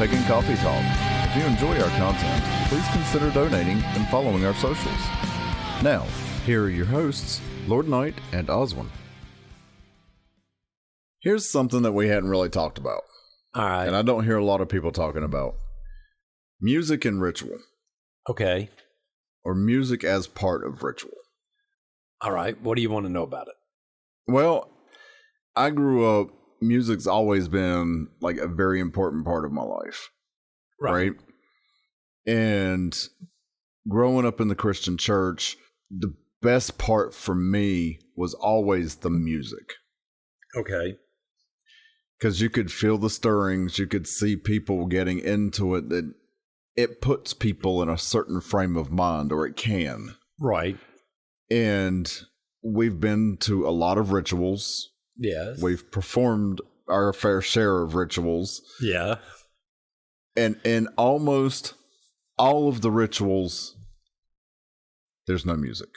Pagan Coffee Talk. If you enjoy our content, please consider donating and following our socials. Now, here are your hosts, Lord Knight and Oswin. Here's something that we hadn't really talked about. All right. And I don't hear a lot of people talking about. Music and ritual. Okay. Or music as part of ritual. All right. What do you want to know about it? Well, I grew up, music's always been like a very important part of my life. Right? And growing up in the Christian church, the best part for me was always the music. Okay. Because you could feel the stirrings, you could see people getting into it, that it puts people in a certain frame of mind, or it can. Right. And we've been to a lot of rituals. Yes. We've performed our fair share of rituals. Yeah. And in almost all of the rituals, there's no music.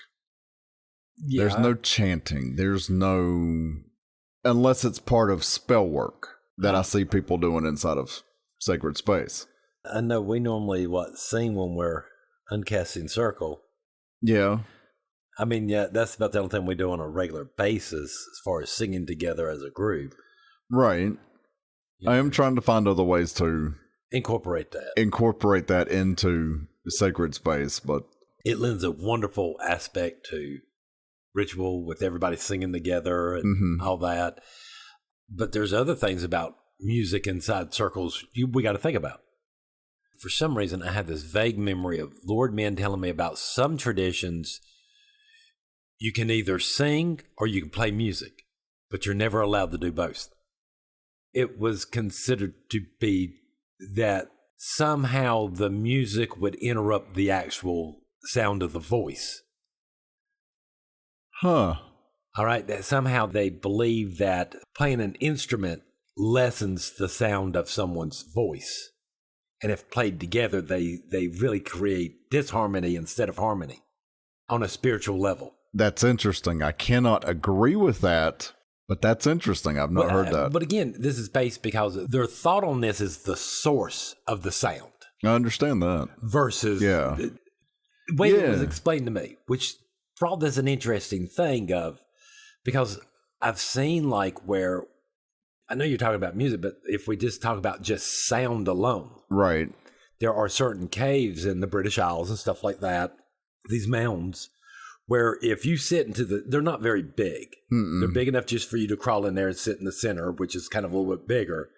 Yeah. There's no chanting. There's no... Unless it's part of spell work that I see people doing inside of sacred space. I know we normally sing when we're uncasting circle. Yeah. I mean, yeah, that's about the only thing we do on a regular basis as far as singing together as a group. Right. I am trying to find other ways to incorporate that into the sacred space, but it lends a wonderful aspect to ritual with everybody singing together and all that. But there's other things about music inside circles we got to think about. For some reason, I have this vague memory of Lord Men telling me about some traditions. You can either sing or you can play music, but you're never allowed to do both. It was considered to be that somehow the music would interrupt the actual sound of the voice. Huh. All right. That somehow they believe that playing an instrument lessens the sound of someone's voice. And if played together, they really create disharmony instead of harmony on a spiritual level. That's interesting. I cannot agree with that, but that's interesting. I've not heard that. But again, this is based because their thought on this is the source of the sound. I understand that. Versus the way it was explained to me, which brought this an interesting thing of, because I've seen where, I know you're talking about music, but if we just talk about just sound alone. Right. There are certain caves in the British Isles and stuff like that, these mounds, where if you sit they're not very big. They're big enough just for you to crawl in there and sit in the center, which is kind of a little bit bigger.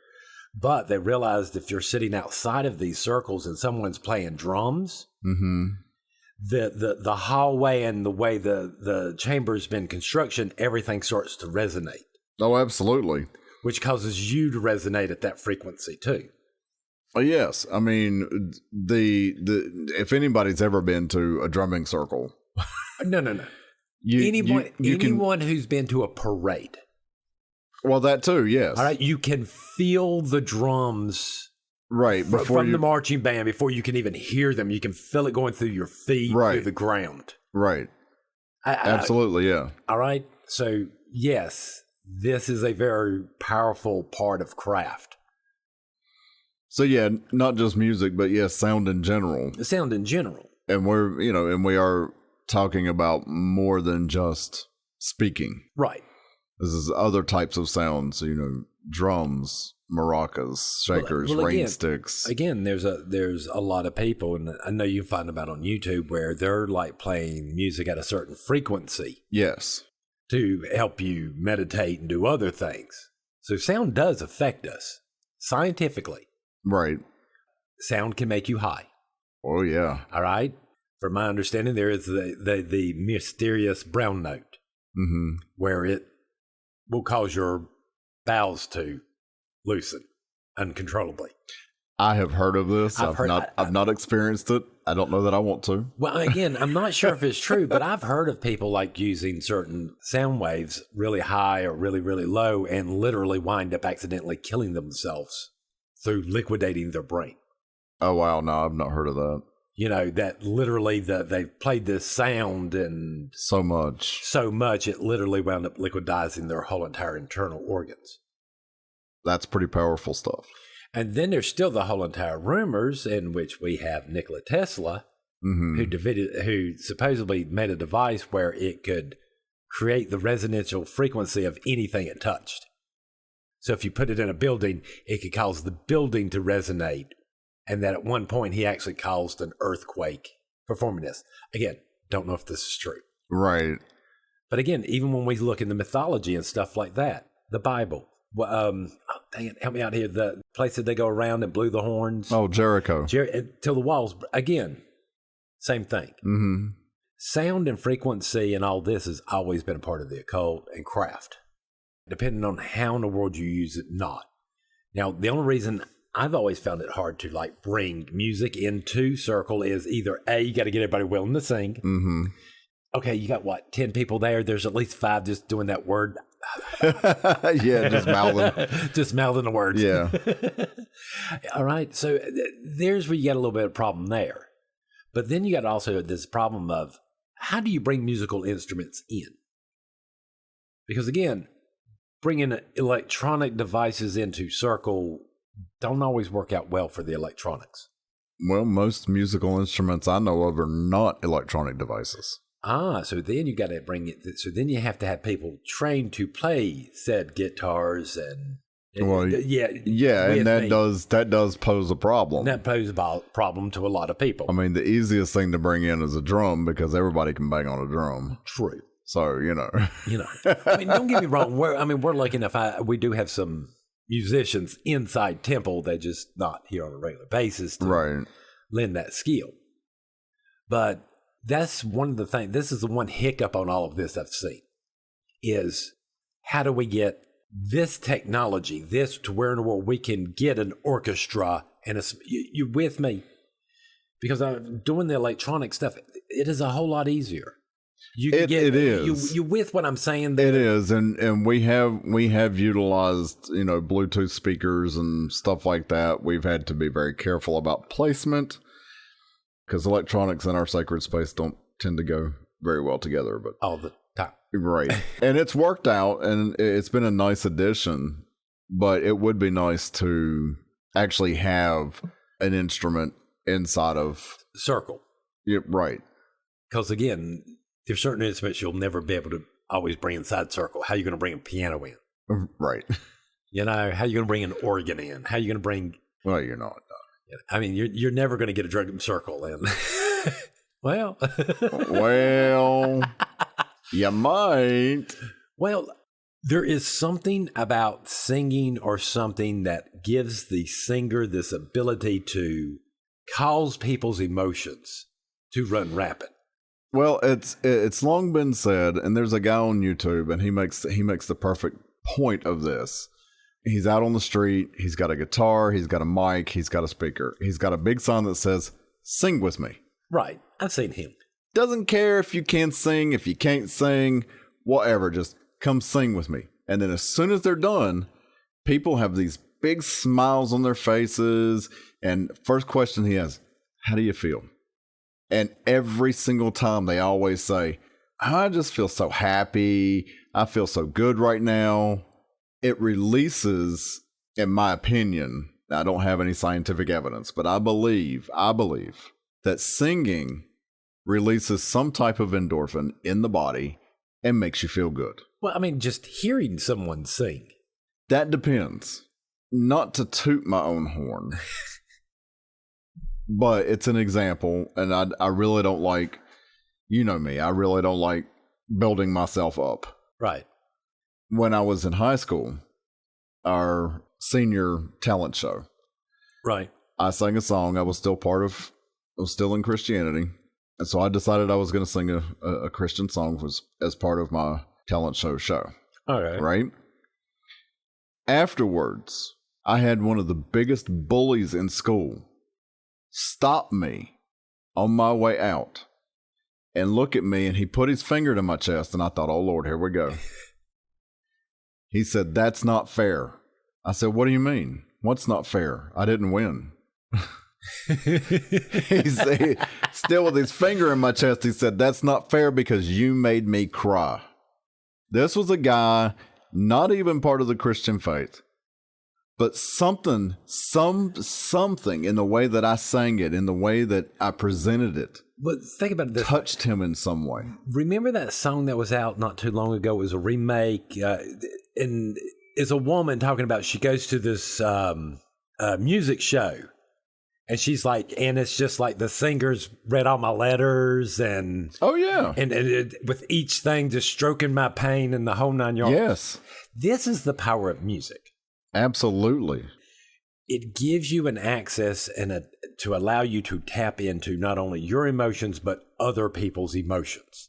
But they realized if you're sitting outside of these circles and someone's playing drums, the hallway and the way the chamber's been construction, everything starts to resonate. Oh, absolutely. Which causes you to resonate at that frequency too. Oh, yes. I mean, if anybody's ever been to a drumming circle. No. Anyone who's been to a parade. Well, that too, yes. All right. You can feel the drums. Right. From the marching band, before you can even hear them, you can feel it going through your feet, through the ground. Right. Absolutely, yeah. All right. So, yes, this is a very powerful part of craft. So, yeah, not just music, but yes, sound in general. Sound in general. And we are talking about more than just speaking. Right. This is other types of sounds, drums, maracas, shakers, rain sticks. Again, there's a lot of people, and I know you can find them out on YouTube, where they're playing music at a certain frequency. Yes. To help you meditate and do other things. So sound does affect us scientifically. Right. Sound can make you high. Oh, yeah. All right. From my understanding, there is the mysterious brown note, where it will cause your bowels to loosen uncontrollably. I have heard of this. I've not experienced it. I don't know that I want to. Well, again, I'm not sure if it's true, but I've heard of people using certain sound waves really high or really, really low and literally wind up accidentally killing themselves through liquidating their brain. Oh, wow. No, I've not heard of that. That literally they've played this sound and so much it literally wound up liquidizing their whole entire internal organs. That's pretty powerful stuff. And then there's still the whole entire rumors in which we have Nikola Tesla, who supposedly made a device where it could create the resonantial frequency of anything it touched. So if you put it in a building, it could cause the building to resonate. And that at one point, he actually caused an earthquake performing this. Again, don't know if this is true. Right. But again, even when we look in the mythology and stuff like that, the Bible, dang it, help me out here. The place that they go around and blew the horns. Oh, Jericho. Till the walls, again, same thing. Mm-hmm. Sound and frequency and all this has always been a part of the occult and craft, depending on how in the world you use it, not. Now, the only reason I've always found it hard to like bring music into circle is either A, you got to get everybody willing to sing. Mm-hmm. Okay, you got what, 10 people there? There's at least 5 just doing that word. Yeah, just mouthing. Just mouthing the words. Yeah. All right, so there's where you got a little bit of problem there. But then you got also this problem of how do you bring musical instruments in? Because again, bringing electronic devices into circle don't always work out well for the electronics. Well, most musical instruments I know of are not electronic devices. So then you got to bring it. So then you have to have people trained to play said guitars and and that does pose a problem. That poses a problem to a lot of people. I mean, the easiest thing to bring in is a drum because everybody can bang on a drum. True. So I mean, don't get me wrong. We're lucky enough. We do have some musicians inside Temple that just not here on a regular basis to lend that skill. But that's one of the things. This is the one hiccup on all of this I've seen is how do we get this technology, this to where in the world we can get an orchestra and you with me? Because I'm doing the electronic stuff. It is a whole lot easier. It is. You with what I'm saying there? It is, and we have utilized Bluetooth speakers and stuff like that. We've had to be very careful about placement because electronics in our sacred space don't tend to go very well together. But all the time, right? And it's worked out, and it's been a nice addition. But it would be nice to actually have an instrument inside of circle. Yeah, right. Because again, there's certain instruments you'll never be able to always bring inside circle. How are you going to bring a piano in? Right. How are you going to bring an organ in? How are you going to bring... Well, you're not. I mean, you're never going to get a drum circle in. Well, you might. Well, there is something about singing or something that gives the singer this ability to cause people's emotions to run rapid. Well, it's long been said, and there's a guy on YouTube, and he makes the perfect point of this. He's out on the street. He's got a guitar. He's got a mic. He's got a speaker. He's got a big sign that says, "Sing with me." Right. I've seen him. Doesn't care if you can sing, if you can't sing, whatever. Just come sing with me. And then as soon as they're done, people have these big smiles on their faces. And first question he has, "How do you feel?" And every single time they always say, "I just feel so happy. I feel so good right now." It releases, in my opinion, I don't have any scientific evidence, but I believe that singing releases some type of endorphin in the body and makes you feel good. Well, I mean, just hearing someone sing. That depends. Not to toot my own horn. But it's an example, and I really don't like, me, I really don't like building myself up. Right. When I was in high school, our senior talent show. Right. I sang a song. I was still in Christianity. And so I decided I was going to sing a Christian song as part of my talent show. All right. Right? Afterwards, I had one of the biggest bullies in school stop me on my way out and look at me, and he put his finger to my chest, and I thought, oh, Lord, here we go. He said, "That's not fair." I said, "What do you mean? What's not fair? I didn't win." He's still with his finger in my chest. He said, "That's not fair because you made me cry." This was a guy not even part of the Christian faith, but something in the way that I sang it, in the way that I presented it, but think about this, touched him in some way. Remember that song that was out not too long ago? It was a remake, and it's a woman talking about she goes to this music show, and she's like, and it's just like the singers read all my letters, and and with each thing just stroking my pain and the whole 9 yards. Yes, this is the power of music. Absolutely. It gives you an access and to allow you to tap into not only your emotions, but other people's emotions.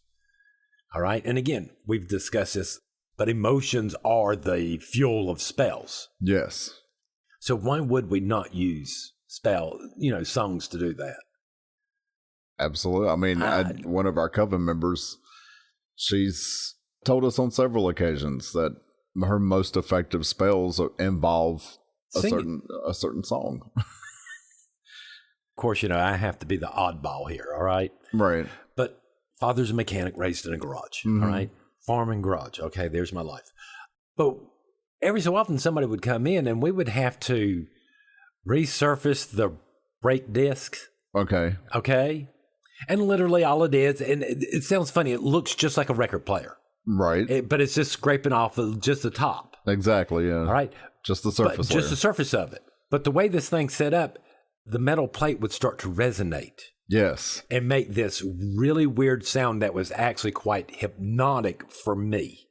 All right. And again, we've discussed this, but emotions are the fuel of spells. Yes. So why would we not use songs to do that? Absolutely. I mean, one of our coven members, she's told us on several occasions that her most effective spells involve a certain song. Of course, I have to be the oddball here, all right? Right. But father's a mechanic raised in a garage, all right? Farm and garage, okay, there's my life. But every so often somebody would come in and we would have to resurface the brake disc. Okay. Okay? And literally all it is, and it sounds funny, it looks just like a record player. Right. But it's just scraping off just the top. Exactly, yeah. All right? Just the surface layer. Just the surface of it. But the way this thing's set up, the metal plate would start to resonate. Yes. And make this really weird sound that was actually quite hypnotic for me.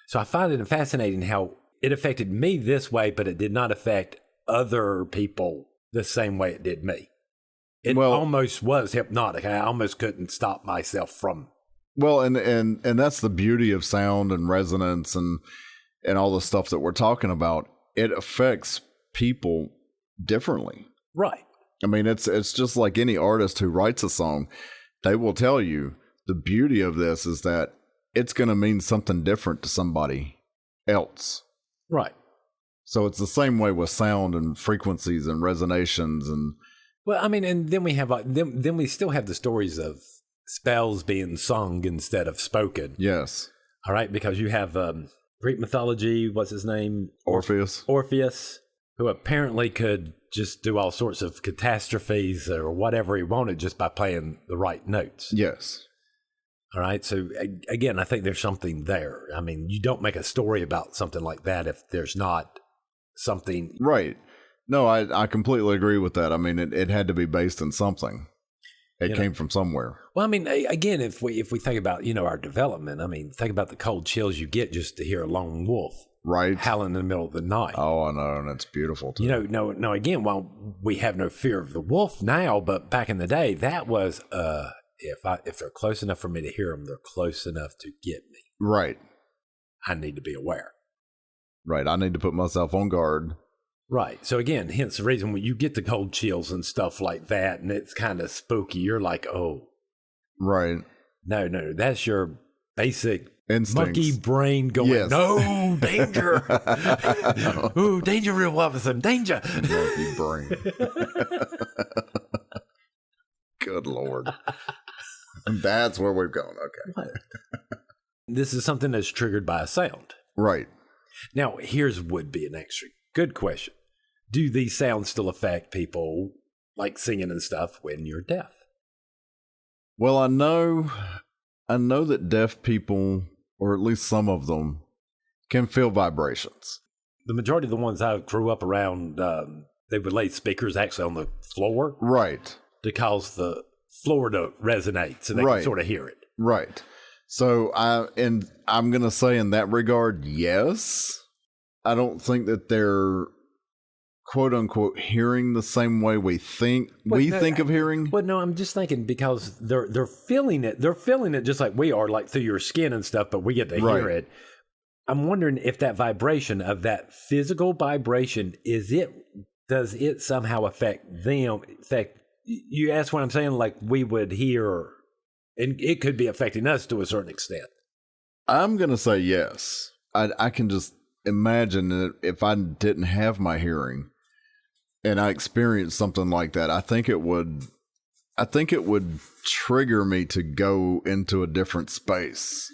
So I find it fascinating how it affected me this way, but it did not affect other people the same way it did me. It almost was hypnotic. I almost couldn't stop myself from. Well, and that's the beauty of sound and resonance and all the stuff that we're talking about. It affects people differently. Right. I mean, it's just like any artist who writes a song. They will tell you the beauty of this is that it's going to mean something different to somebody else. Right. So it's the same way with sound and frequencies and resonations and. Well, I mean, and then we have then we still have the stories of spells being sung instead of spoken. Yes. All right, because you have Greek mythology. What's his name? Orpheus, who apparently could just do all sorts of catastrophes or whatever he wanted just by playing the right notes. Yes. All right. So again, I think there's something there. I mean, you don't make a story about something like that if there's not something. Right. No, I completely agree with that. I mean, it had to be based in something. It came from somewhere. Well, I mean, again, if we think about, our development, I mean, think about the cold chills you get just to hear a lone wolf. Right. Howling in the middle of the night. Oh, I know. And it's beautiful too. No, again, while we have no fear of the wolf now, but back in the day, that was, if they're close enough for me to hear them, they're close enough to get me. Right. I need to be aware. Right. I need to put myself on guard. Right. So again, hence the reason when you get the cold chills and stuff like that, and it's kind of spooky, you're like, oh. Right. No, that's your basic instincts. Monkey brain going, yes. No, danger. Ooh, danger, real officer, danger. Monkey brain. Good Lord. That's where we've gone. Okay. This is something that's triggered by a sound. Right. Now, would be an extra good question. Do these sounds still affect people like singing and stuff when you're deaf? Well, I know that deaf people, or at least some of them, can feel vibrations. The majority of the ones I grew up around, they would lay speakers actually on the floor. Right. To cause the floor to resonate so they can sort of hear it. Right. So I'm going to say in that regard, yes. I don't think that they're quote unquote hearing the same way we think of hearing. Well, no, I'm just thinking because they're feeling it. They're feeling it just like we are, like through your skin and stuff, but we get to hear it. I'm wondering if that vibration of that physical vibration does it somehow affect them? You ask what I'm saying, like we would hear, and it could be affecting us to a certain extent. I'm going to say yes. I can just imagine that if I didn't have my hearing and I experienced something like that, I think it would trigger me to go into a different space.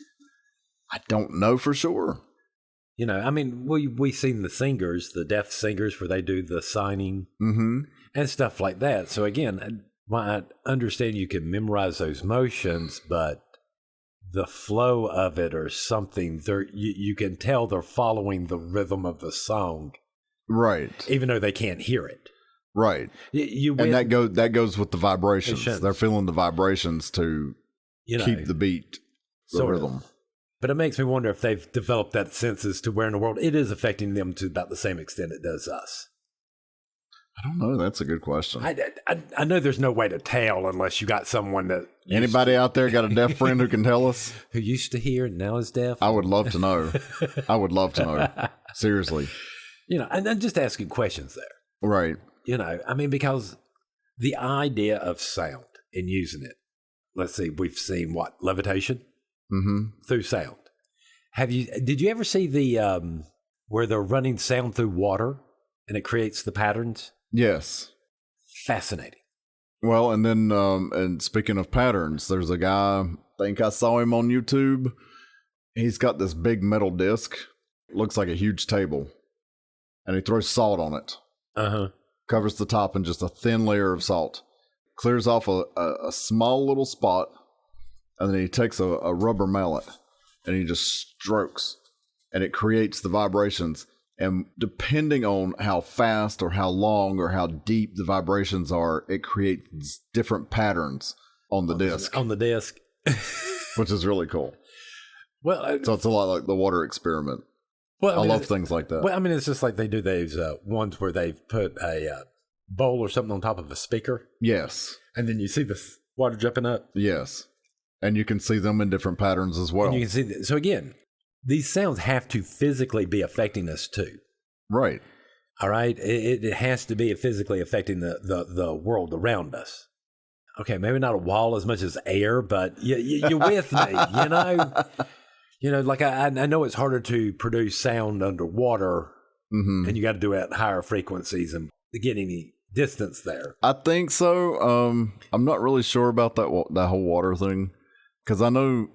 I don't know for sure. You know, I mean, we seen the singers, the deaf singers, where they do the signing and stuff like that. So again, I understand you can memorize those motions, but the flow of it or something, you can tell they're following the rhythm of the song, right? Even though they can't hear it, right? And that goes with the vibrations. They're feeling the vibrations to keep the beat, the rhythm. But it makes me wonder if they've developed that sense as to where in the world it is affecting them to about the same extent it does us. I don't know. That's a good question. I know there's no way to tell unless you got someone that... Anybody out there got a deaf friend who can tell us? Who used to hear and now is deaf? I would love to know. I would love to know. Seriously. You know, and I'm just asking questions there. Right. You know, I mean, because the idea of sound and using it, let's see, we've seen what? Levitation? Through sound. Did you ever see the, where they're running sound through water and it creates the patterns? Yes. Fascinating. Well, and then, and speaking of patterns, there's a guy, I think I saw him on YouTube. He's got this big metal disc, looks like a huge table, and he throws salt on it. Covers the top in just a thin layer of salt. Clears off a small little spot, and then he takes a rubber mallet, and he just strokes, and it creates the vibrations. And depending on how fast or how long or how deep the vibrations are, it creates different patterns on the disc. On the disc. Which is really cool. Well, so it's a lot like the water experiment. Well, I love things like that. Well, I mean, it's just like they do those ones where they've put a bowl or something on top of a speaker. Yes. And then you see the water jumping up. Yes. And you can see them in different patterns as well. And you can see that. So again, these sounds have to physically be affecting us too. Right. All right. It has to be physically affecting the world around us. Okay, maybe not a wall as much as air, but you're with me, you know? You know, like I know it's harder to produce sound underwater, and you got to do it at higher frequencies and get any distance there. I think so. I'm not really sure about that whole water thing, because I know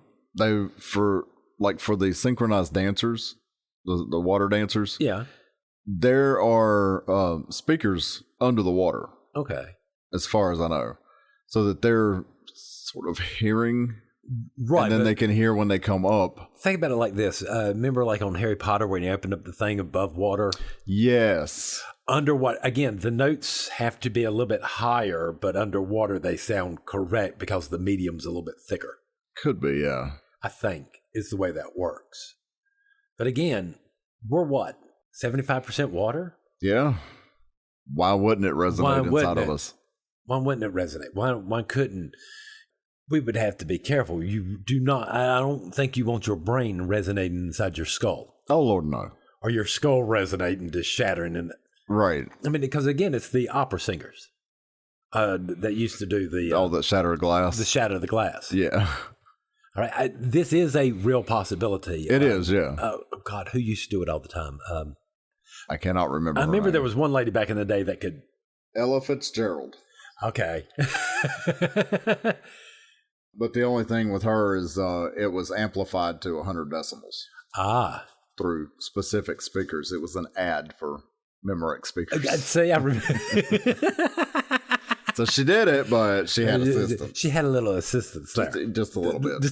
for the synchronized dancers, the water dancers. Yeah. There are speakers under the water. Okay. As far as I know. So that they're sort of hearing. Right. And then they can hear when they come up. Think about it like this. Remember like on Harry Potter when you open up the thing above water? Yes. Again, the notes have to be a little bit higher, but underwater they sound correct because the medium's a little bit thicker. Could be, yeah. I think is the way that works. But again, we're what? 75% water? Yeah. Why wouldn't it resonate inside of us? Why wouldn't it resonate? Why couldn't? We would have to be careful. You do not, I don't think you want your brain resonating inside your skull. Oh, Lord, no. Or your skull resonating, just shattering in it. Right. I mean, because again, it's the opera singers that used to do the... that shatter glass. The shatter the glass. Yeah. All right. This is a real possibility. It is, yeah. Oh, God, who used to do it all the time? I cannot remember. I remember there was one lady back in the day that could... Ella Fitzgerald. Okay. But the only thing with her is it was amplified to 100 decibels. Ah. Through specific speakers. It was an ad for Memorex speakers. See, I remember. So she did it, but she had assistance. She had a little assistance there. Just a little bit.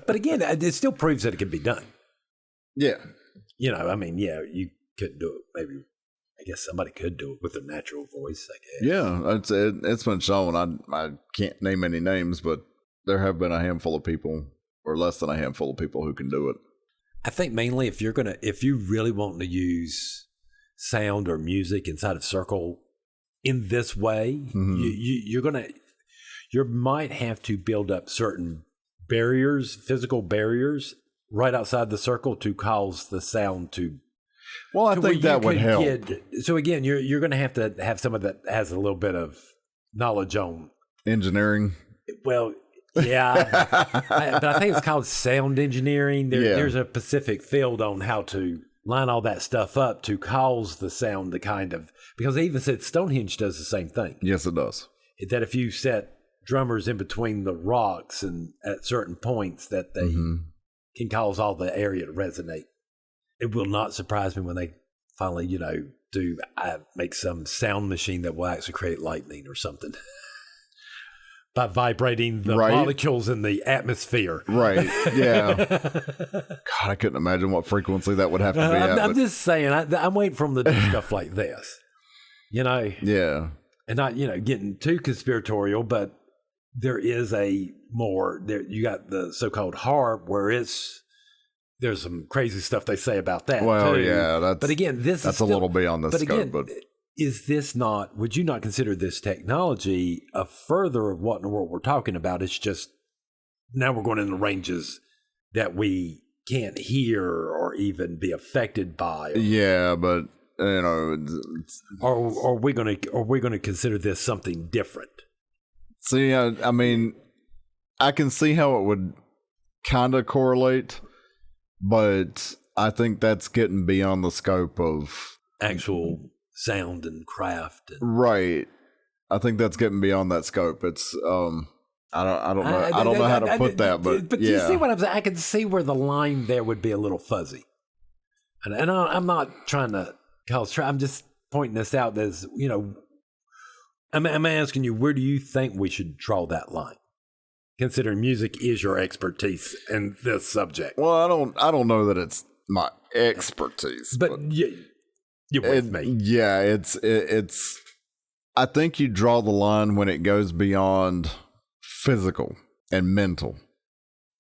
But again, it still proves that it can be done. Yeah. You know, I mean, yeah, you couldn't do it. Maybe, I guess somebody could do it with their natural voice, I guess. Yeah, it's been shown. I can't name any names, but there have been a handful of people, or less than a handful of people, who can do it. I think mainly if you really want to use sound or music inside of Circle in this way, you might have to build up certain barriers, physical barriers, right outside the circle to cause the sound to. Well, I think that would help. So again, you're going to have someone that has a little bit of knowledge on engineering. Well, yeah, but I think it's called sound engineering. There's a specific field on how to line all that stuff up to cause the sound to kind of, because they even said Stonehenge does the same thing. Yes, it does. That if you set drummers in between the rocks and at certain points that they can cause all the area to resonate. It will not surprise me when they finally, make some sound machine that will actually create lightning or something by vibrating the molecules in the atmosphere. Right. Yeah. God, I couldn't imagine what frequency that would have to be at. I'm just saying, I'm waiting for them to do stuff like this, Yeah. and not, getting too conspiratorial, but there is you got the so-called harp where there's some crazy stuff they say about that. Well, too. yeah, but again, this that's is a little beyond the scope. But would you not consider this technology a further of what in the world we're talking about? It's just now we're going into ranges that we can't hear or even be affected by. Yeah, but are we going to consider this something different? See, I mean, I can see how it would kind of correlate, but I think that's getting beyond the scope of actual sound and craft. Right. I think that's getting beyond that scope. It's I don't know how to put that, but you see what I'm saying? I can see where the line there would be a little fuzzy, and I'm not trying to cause. I'm just pointing this out as I'm asking you, where do you think we should draw that line? Considering music is your expertise in this subject. Well, I don't know that it's my expertise, but you're with me. Yeah, it's. I think you draw the line when it goes beyond physical and mental.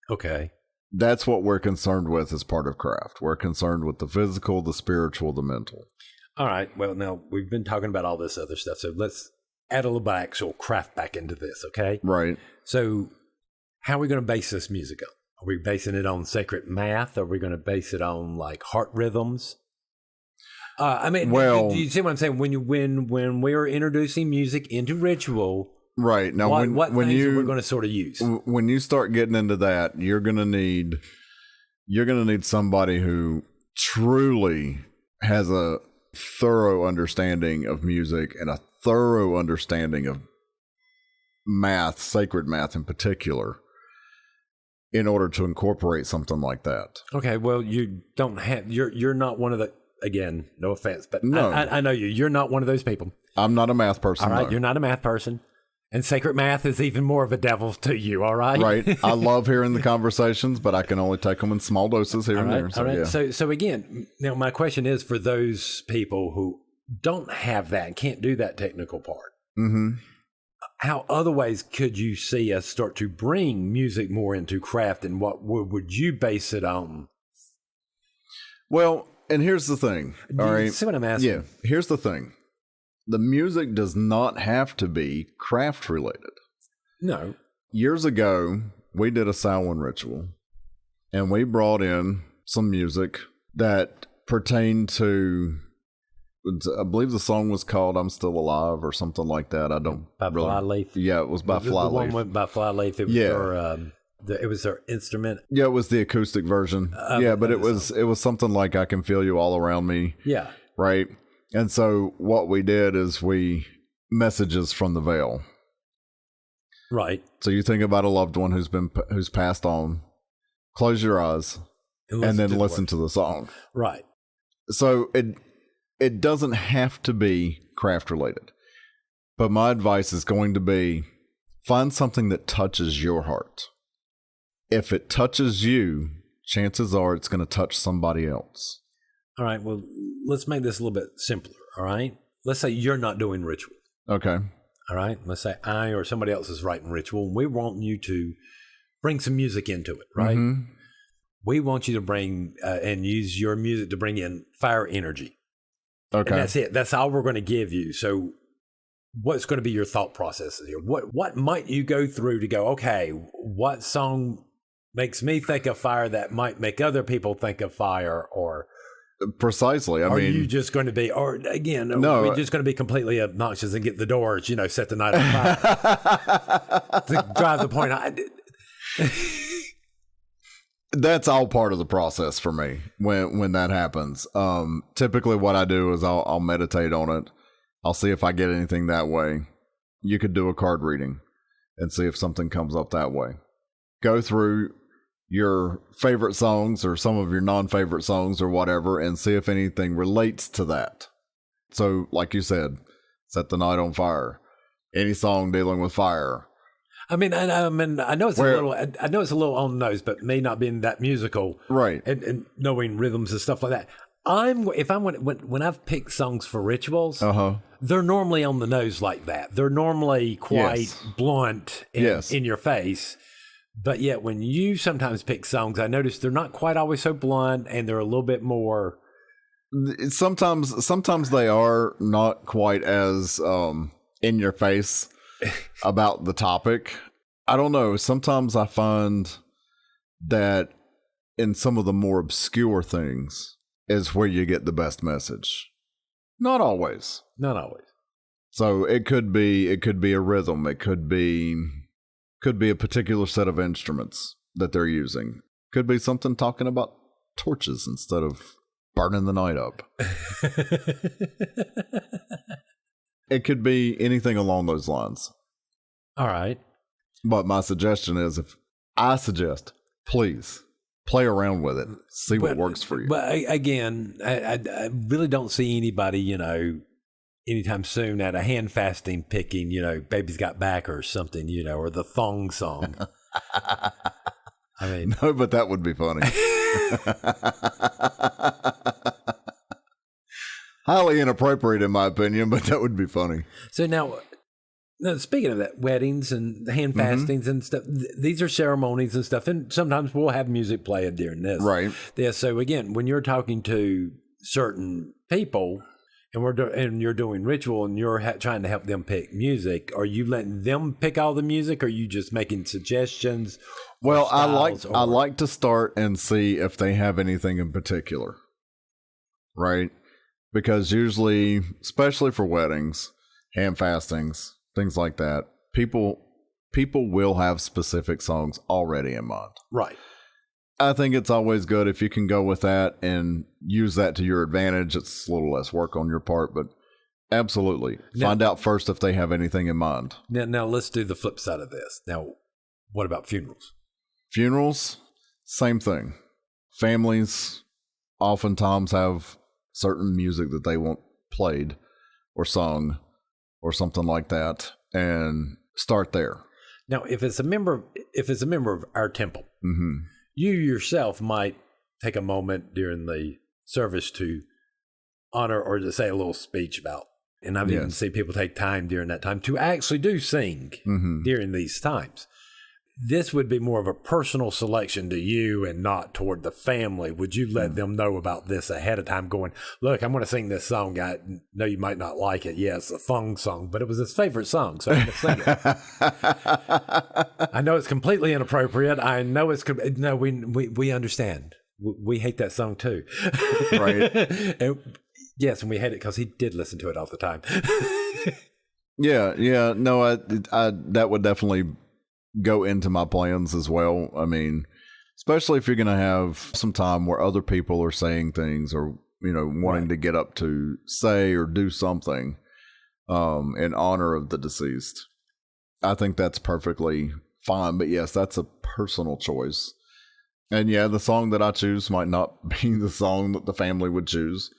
Okay. That's what we're concerned with as part of craft. We're concerned with the physical, the spiritual, the mental. All right. Well, now we've been talking about all this other stuff, so let's add a little bit of actual craft back into this, okay? Right. So how are we going to base this music on? Are we basing it on sacred math? Are we going to base it on like heart rhythms? Do you see what I'm saying? When we're introducing music into ritual, right now, what things are we going to sort of use? When you start getting into that, you're going to need somebody who truly has a thorough understanding of music and a thorough understanding of math, sacred math in particular, in order to incorporate something like that. Okay, well, you don't have you're not one of the. Again, no offense, but no. I know you. You're not one of those people. I'm not a math person. All right, no. You're not a math person. And sacred math is even more of a devil to you, all right? Right. I love hearing the conversations, but I can only take them in small doses here and there. So, all right. Yeah. So again, now my question is for those people who don't have that, can't do that technical part, how other ways could you see us start to bring music more into craft, and what would you base it on? Well, and here's the thing. All right. See what I'm asking? Yeah. Here's the thing. The music does not have to be craft related. No. Years ago, we did a Samhain ritual, and we brought in some music that pertained to, I believe the song was called "I'm Still Alive" or something like that. I don't by really. Flyleaf. Yeah, it was by Flyleaf. The one went by Flyleaf. It was it was their instrument. Yeah, it was the acoustic version. But it was something like "I Can Feel You All Around Me." Yeah. Right. And so what we did is messages from the veil. Right. So you think about a loved one who's passed on. Close your eyes and then listen to the song. Right. So it doesn't have to be craft related. But my advice is going to be find something that touches your heart. If it touches you, chances are it's going to touch somebody else. All right. Well, let's make this a little bit simpler. All right. Let's say you're not doing ritual. Okay. All right. Let's say I or somebody else is writing ritual, and we want you to bring some music into it, right? Mm-hmm. We want you to bring and use your music to bring in fire energy. Okay. And that's it. That's all we're going to give you. So what's going to be your thought processes here? What might you go through to go, okay, what song makes me think of fire that might make other people think of fire? Or precisely. I mean, are you just going to be, or again, no, are we just going to be completely obnoxious and get the doors, set the night on fire to drive the point? That's all part of the process for me when that happens. Typically what I do is I'll meditate on it. I'll see if I get anything that way. You could do a card reading and see if something comes up that way. Go through your favorite songs or some of your non-favorite songs or whatever and see if anything relates to that. So, like you said, Set the Night on Fire. Any song dealing with fire. I mean, I know it's I know it's a little on the nose, but me not being that musical, right, and knowing rhythms and stuff like that, when I've picked songs for rituals, they're normally on the nose like that. They're normally quite blunt in your face. But yet, when you sometimes pick songs, I notice they're not quite always so blunt, and they're a little bit more. Sometimes they are not quite as in your face about the topic. I don't know. Sometimes I find that in some of the more obscure things is where you get the best message. Not always. Not always. So it could be a rhythm. It could be a particular set of instruments that they're using. Could be something talking about torches instead of burning the night up. It could be anything along those lines. All right. But my suggestion is, please play around with it. See what works for you. But again, I really don't see anybody, anytime soon at a hand fasting picking, Baby's Got Back or something, or the thong song. I mean, no, but that would be funny. Highly inappropriate in my opinion, but that would be funny. So now speaking of that, weddings and hand fastings and stuff, these are ceremonies and stuff, and sometimes we'll have music playing during this. Right. Yeah. So again, when you're talking to certain people and you're doing ritual and you're trying to help them pick music, are you letting them pick all the music, or are you just making suggestions? Well, I like to start and see if they have anything in particular. Right. Because usually, especially for weddings, hand fastings, things like that, people will have specific songs already in mind. Right. I think it's always good if you can go with that and use that to your advantage. It's a little less work on your part, but absolutely. Find out first if they have anything in mind. Now let's do the flip side of this. Now, what about funerals? Funerals, same thing. Families oftentimes have certain music that they want played or sung or something like that, and start there. Now, if it's a member of our temple, you yourself might take a moment during the service to honor or to say a little speech about. And I've even seen people take time during that time to actually do sing during these times. This would be more of a personal selection to you and not toward the family. Would you let them know about this ahead of time, going, look, I'm going to sing this song. I know you might not like it. Yeah, it's a thong song, but it was his favorite song, so I'm going to sing it. I know it's completely inappropriate. I know no, we understand. We hate that song too. Right. Yes, and we hate it because he did listen to it all the time. Yeah. No, I that would definitely go into my plans as well. I mean, especially if you're going to have some time where other people are saying things or, wanting to get up to say or do something in honor of the deceased. I think that's perfectly fine. But yes, that's a personal choice. And yeah, the song that I choose might not be the song that the family would choose.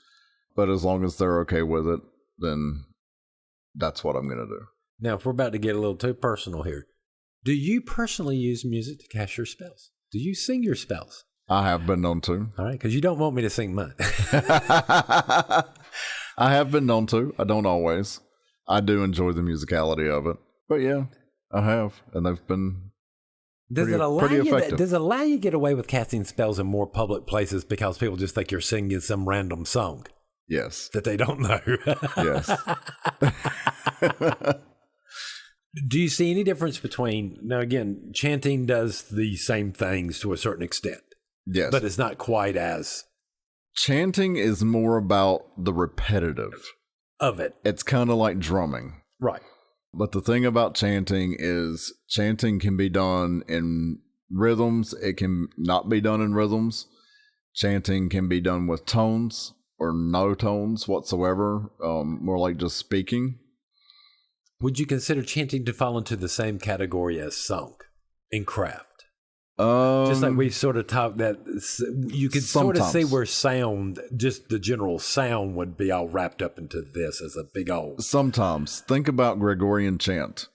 But as long as they're okay with it, then that's what I'm going to do. Now, if we're about to get a little too personal here, do you personally use music to cast your spells? Do you sing your spells? I have been known to. All right, because you don't want me to sing mine. I have been known to. I don't always. I do enjoy the musicality of it. But yeah, I have. And they've been pretty effective. Does it allow you to get away with casting spells in more public places because people just think you're singing some random song? Yes. That they don't know. Yes. Do you see any difference between, now again, chanting does the same things to a certain extent. Yes. But it's not quite as. Chanting is more about the repetitive of it. It's kind of like drumming. Right. But the thing about chanting is chanting can be done in rhythms. It can not be done in rhythms. Chanting can be done with tones or no tones whatsoever, more like just speaking. Would you consider chanting to fall into the same category as song in craft? Just like we sort of talked that you could sort of see where sound, just the general sound, would be all wrapped up into this as a big old. Sometimes. Think about Gregorian chant.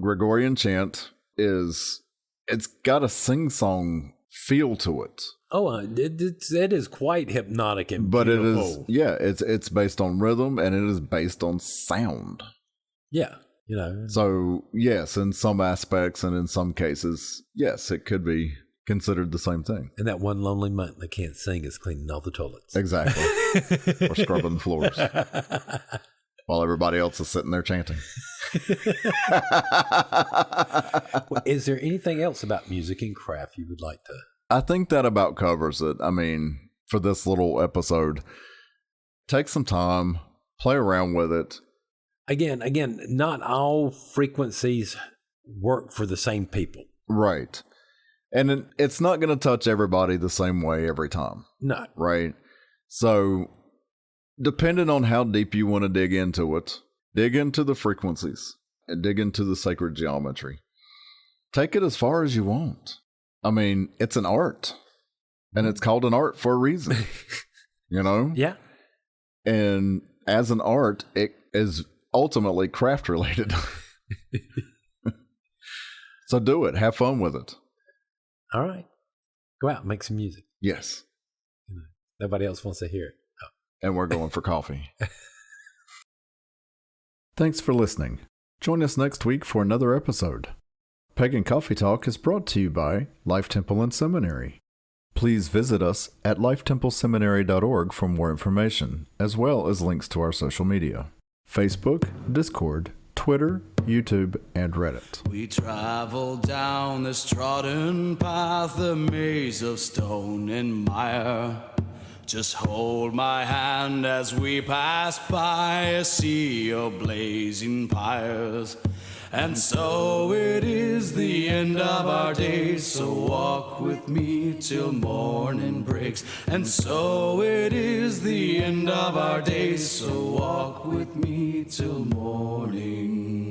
Gregorian chant it's got a sing-song feel to it. Oh, it is quite hypnotic and beautiful. But it is, it's based on rhythm and it is based on sound. Yeah. So, yes, in some aspects and in some cases, yes, it could be considered the same thing. And that one lonely month that can't sing is cleaning all the toilets. Exactly. Or scrubbing the floors while everybody else is sitting there chanting. Is there anything else about music and craft you would like to? I think that about covers it. I mean, for this little episode, take some time, play around with it. Again, not all frequencies work for the same people. Right. And it's not going to touch everybody the same way every time. No. Right. So, depending on how deep you want to dig into it, dig into the frequencies and dig into the sacred geometry. Take it as far as you want. I mean, it's an art. And it's called an art for a reason. Yeah. And as an art, it is ultimately craft related. So do it. Have fun with it. All right. Go out and make some music. Yes. Nobody else wants to hear it. Oh. And we're going for coffee. Thanks for listening. Join us next week for another episode. Pagan Coffee Talk is brought to you by Life Temple and Seminary. Please visit us at lifetempleseminary.org for more information, as well as links to our social media. Facebook, Discord, Twitter, YouTube, and Reddit. We travel down this trodden path, a maze of stone and mire. Just hold my hand as we pass by a sea of blazing pyres. And so it is the end of our days, so walk with me till morning breaks. And so it is the end of our days, so walk with me till morning.